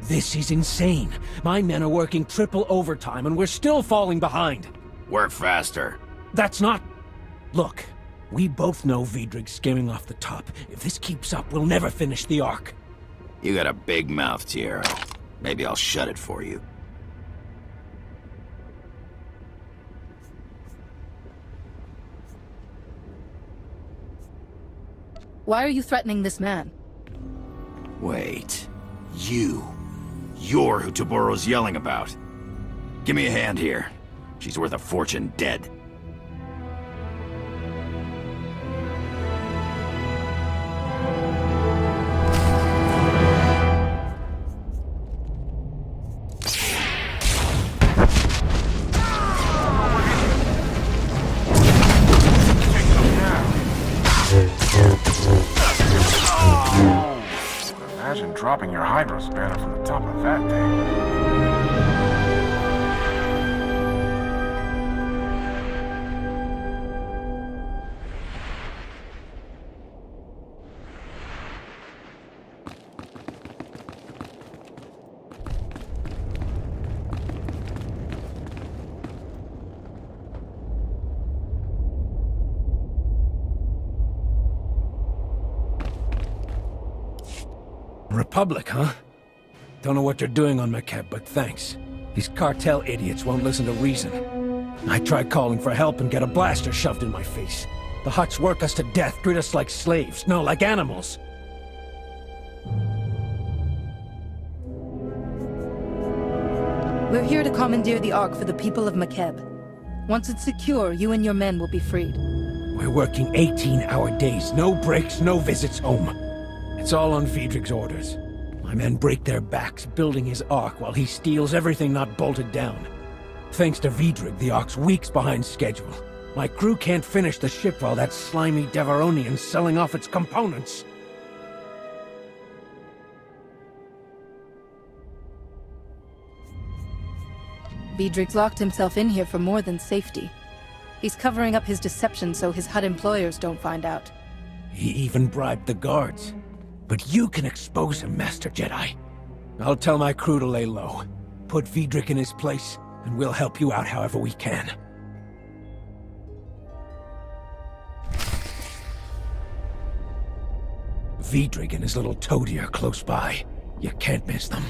This is insane. My men are working triple overtime and we're still falling behind. Work faster. That's not... Look, we both know Vidrig's skimming off the top. If this keeps up, we'll never finish the arc. You got a big mouth, Tierra. Maybe I'll shut it for you. Why are you threatening this man? Wait. You're who Taboro's yelling about. Give me a hand here. She's worth a fortune dead. Imagine dropping your hydro spanner from the top of that thing. Republic, huh? Don't know what you're doing on Makeb, but thanks. These cartel idiots won't listen to reason. I tried calling for help and get a blaster shoved in my face. The Hutts work us to death, treat us like slaves. No, like animals. We're here to commandeer the Ark for the people of Makeb. Once it's secure, you and your men will be freed. We're working 18-hour days, no breaks, no visits home. It's all on Vidrig's orders. My men break their backs building his Ark while he steals everything not bolted down. Thanks to Vidrig, the Ark's weeks behind schedule. My crew can't finish the ship while that slimy Devaronian's selling off its components. Vidrig's locked himself in here for more than safety. He's covering up his deception so his Hutt employers don't find out. He even bribed the guards. But you can expose him, Master Jedi. I'll tell my crew to lay low. Put Vidrig in his place, and we'll help you out however we can. Vidrig and his little toady are close by. You can't miss them.